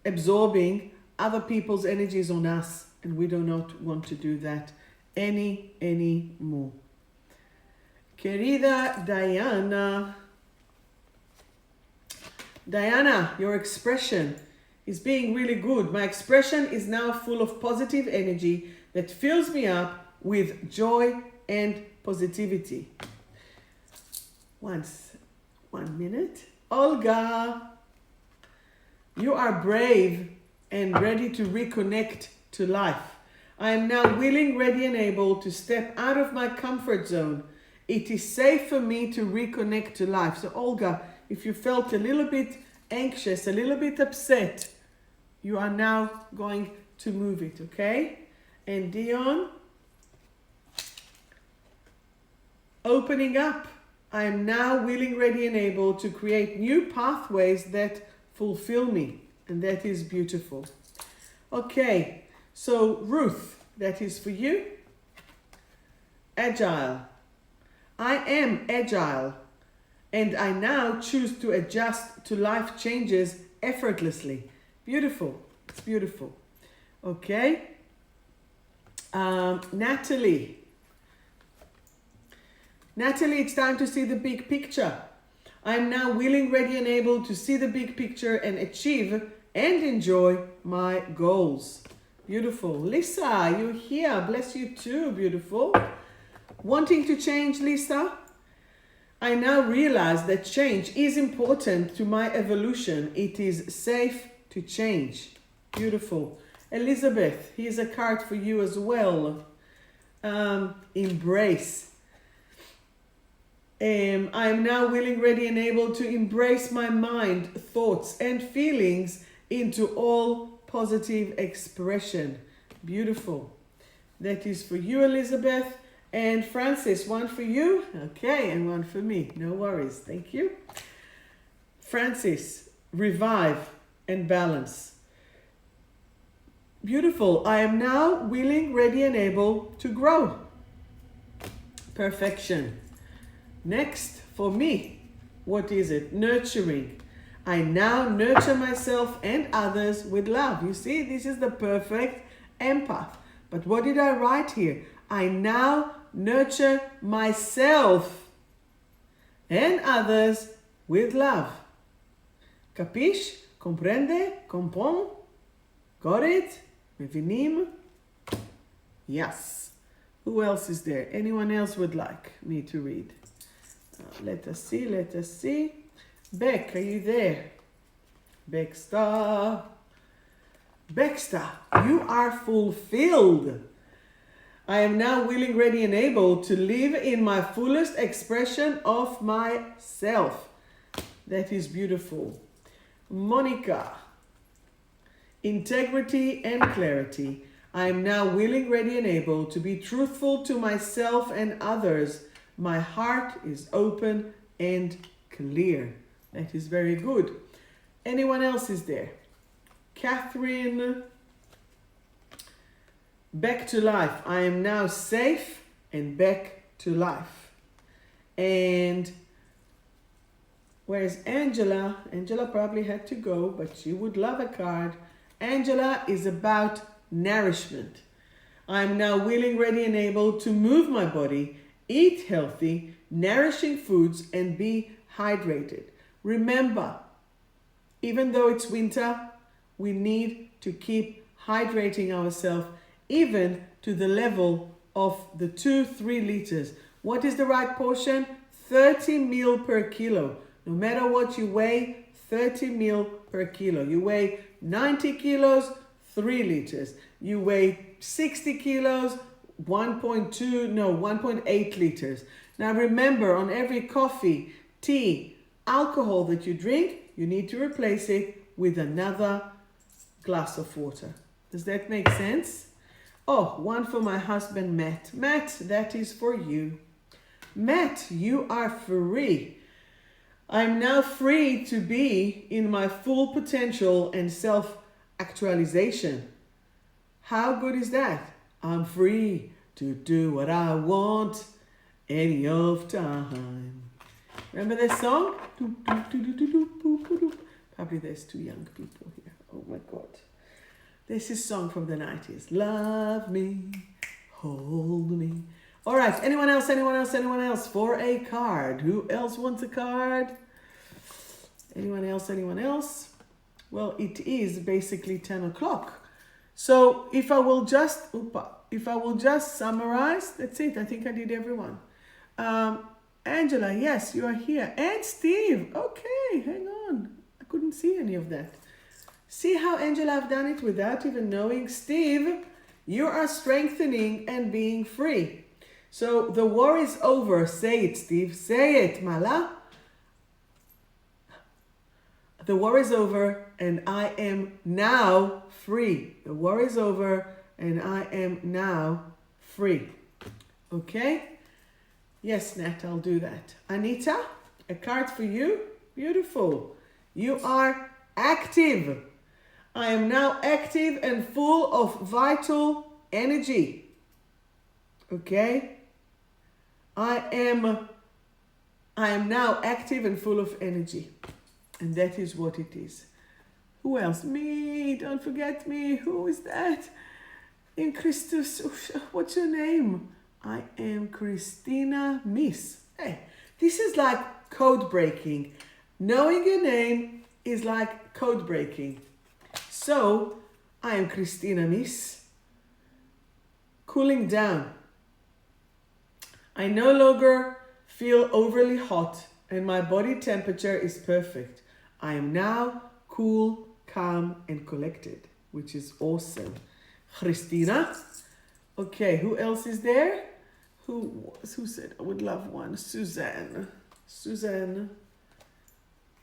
absorbing other people's energies on us. And we do not want to do that anymore. Querida Diana. Diana, your expression is being really good. My expression is now full of positive energy that fills me up with joy and positivity. One minute. Olga, you are brave and ready to reconnect to life. I am now willing, ready, and able to step out of my comfort zone. It is safe for me to reconnect to life. So Olga, if you felt a little bit anxious, a little bit upset, you are now going to move it, okay? And Dion, opening up. I am now willing, ready, and able to create new pathways that fulfill me. And that is beautiful. Okay, so Ruth, that is for you. Agile. I am agile. And I now choose to adjust to life changes effortlessly. Beautiful. It's beautiful. Okay. Natalie. Natalie, it's time to see the big picture. I am now willing, ready, and able to see the big picture and achieve and enjoy my goals. Beautiful. Lisa, you're here. Bless you too. Beautiful. Wanting to change, Lisa? I now realize that change is important to my evolution. It is safe to change. Beautiful. Elizabeth, here's a card for you as well. Embrace. I am now willing, ready, and able to embrace my mind, thoughts, and feelings into all positive expression. Beautiful. That is for you, Elizabeth. And Francis, one for you. Okay, and one for me. No worries. Thank you. Francis, revive and balance. Beautiful. I am now willing, ready, and able to grow. Perfection. Next, for me, what is it? Nurturing. I now nurture myself and others with love. You see, this is the perfect empath. But what did I write here? I now nurture myself and others with love. Capish? Comprende? Comprend? Got it? Mevinim? Yes. Who else is there? Anyone else would like me to read? Let us see. Beck, are you there? Baxter, you are fulfilled. I am now willing, ready, and able to live in my fullest expression of myself. That is beautiful. Monica, integrity and clarity. I am now willing, ready, and able to be truthful to myself and others. My heart is open and clear. That is very good. Anyone else is there? Catherine, back to life. I am now safe and back to life. And where's Angela? Angela probably had to go, but she would love a card. Angela is about nourishment. I am now willing, ready, and able to move my body, eat healthy, nourishing foods, and be hydrated. Remember, even though it's winter, we need to keep hydrating ourselves, even to the level of the 2-3 liters. What is the right portion? 30 ml per kilo. No matter what you weigh, 30 ml per kilo. You weigh 90 kilos, 3 liters. You weigh 60 kilos, 1.8 liters. Now remember, on every coffee, tea, alcohol that you drink, you need to replace it with another glass of water. Does that make sense? Oh, one for my husband, Matt. Matt, that is for you. Matt, you are free. I'm now free to be in my full potential and self-actualization. How good is that? I'm free to do what I want any of time. Remember this song? Probably there's 2 young people here. Oh my God. This is a song from the 90s. Love me, hold me. All right, anyone else for a card? Who else wants a card? Anyone else? Well, it is basically 10 o'clock. So if I will just summarize, that's it. I think I did everyone. Angela, yes, you are here. And Steve, okay, hang on. I couldn't see any of that. See how, Angela, I've done it without even knowing. Steve, you are strengthening and being free. So the war is over. Say it, Steve. Say it, Mala. The war is over and I am now free. The war is over and I am now free. Okay? Yes, Nat, I'll do that. Anita, a card for you. Beautiful. You are active. I am now active and full of vital energy. Okay? I am now active and full of energy. And that is what it is. Who else? Me. Don't forget me. Who is that? In Christus. What's your name? I am Christina Miss. Hey, this is like code breaking. Knowing your name is like code breaking. So, I am Christina Miss. Cooling down. I no longer feel overly hot and my body temperature is perfect. I am now cool, calm, and collected, which is awesome. Christina. Okay, who else is there? Who said I would love one? Suzanne. Suzanne.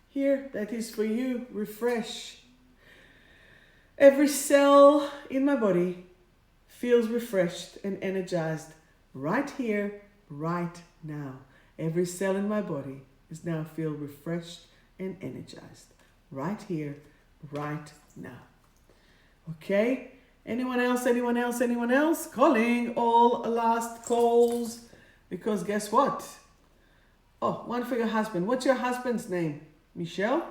Here, that is for you. Refresh. Every cell in my body feels refreshed and energized right here, right now. Every cell in my body is now feel refreshed and energized right here, right now. Okay? Anyone else? Anyone else? Anyone else? Calling all last calls. Because guess what? Oh, one for your husband. What's your husband's name? Michelle?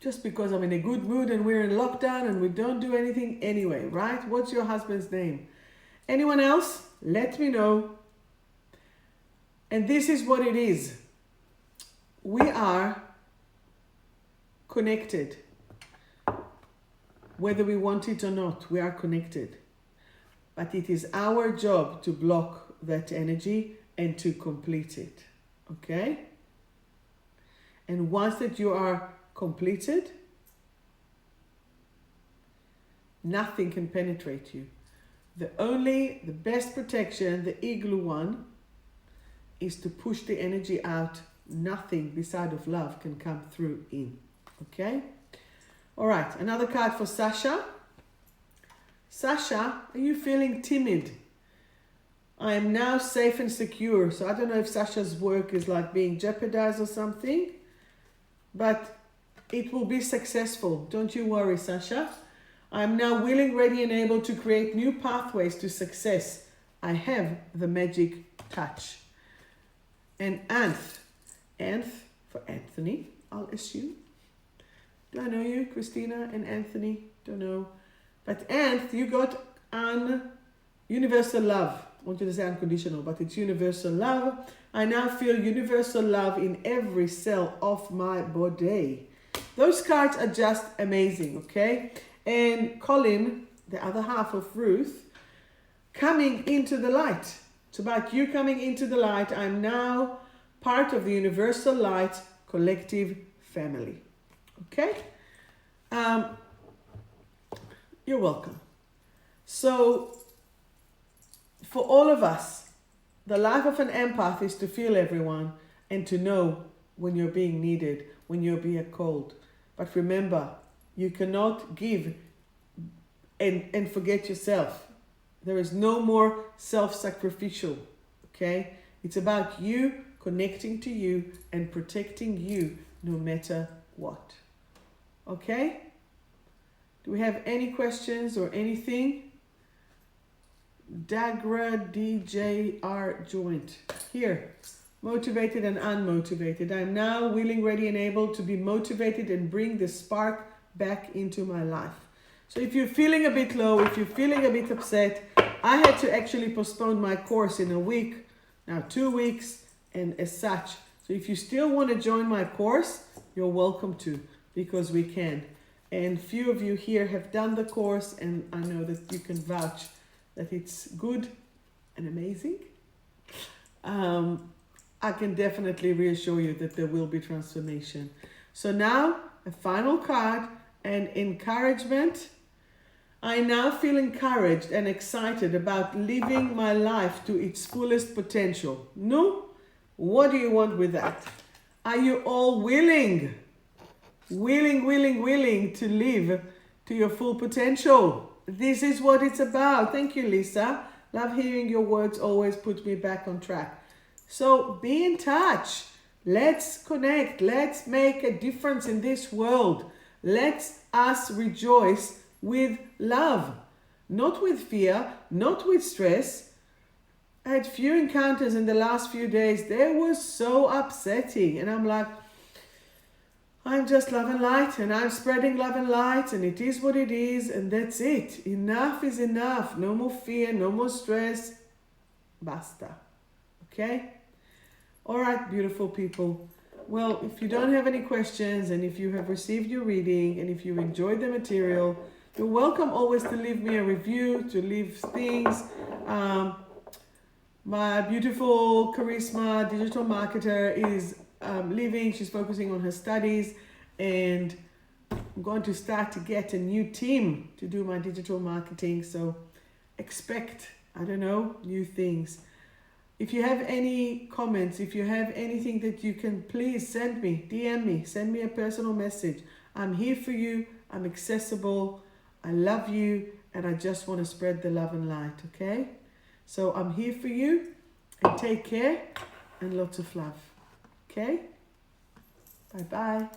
Just because I'm in a good mood and we're in lockdown and we don't do anything anyway, right? What's your husband's name? Anyone else? Let me know. And this is what it is. We are connected. Whether we want it or not, we are connected. But it is our job to block that energy and to complete it. Okay? And once that you are completed, nothing can penetrate you. The best protection, the igloo one, is to push the energy out. Nothing beside of love can come through in. Okay? All right, another card for Sasha. Sasha, are you feeling timid? I am now safe and secure. So I don't know if Sasha's work is like being jeopardized or something, but it will be successful. Don't you worry, Sasha. I am now willing, ready, and able to create new pathways to success. I have the magic touch. And Anth for Anthony, I'll assume. Do I know you, Christina and Anthony? Don't know. But Anth, you got universal love. I wanted to say unconditional, but it's universal love. I now feel universal love in every cell of my body. Those cards are just amazing, okay? And Colin, the other half of Ruth, coming into the light. It's about you coming into the light. I'm now part of the universal light collective family. Okay? You're welcome. So, for all of us, the life of an empath is to feel everyone and to know when you're being needed, when you're being called. But remember, you cannot give and forget yourself. There is no more self-sacrificial, okay? It's about you connecting to you and protecting you no matter what. Okay? Do we have any questions or anything? Dagra DJR joint. Here, motivated and unmotivated. I am now willing, ready, and able to be motivated and bring the spark back into my life. So if you're feeling a bit low, if you're feeling a bit upset, I had to actually postpone my course in a week, now 2 weeks, and as such. So if you still want to join my course, you're welcome to, because we can. And few of you here have done the course, and I know that you can vouch that it's good and amazing. I can definitely reassure you that there will be transformation. So now, a final card, and encouragement. I now feel encouraged and excited about living my life to its fullest potential. No? What do you want with that? Are you all willing? Willing to live to your full potential. This is what it's about. Thank you, Lisa. Love hearing your words, always put me back on track. So be in touch. Let's connect. Let's make a difference in this world. Let us rejoice with love, not with fear, not with stress. I had few encounters in the last few days. They were so upsetting. And I'm like, I'm just love and light, and I'm spreading love and light, and it is what it is, and that's it. Enough is enough. No more fear, no more stress. Basta. Okay? All right, beautiful people. Well, if you don't have any questions, and if you have received your reading, and if you enjoyed the material, you're welcome always to leave me a review, to leave things. My beautiful charisma digital marketer is leaving. She's focusing on her studies, and I'm going to start to get a new team to do my digital marketing. So expect, I don't know, new things. If you have any comments, if you have anything that you can, please send me, DM me, send me a personal message. I'm here for you. I'm accessible. I love you, and I just want to spread the love and light, okay? So I'm here for you, and take care, and lots of love, okay? Bye-bye.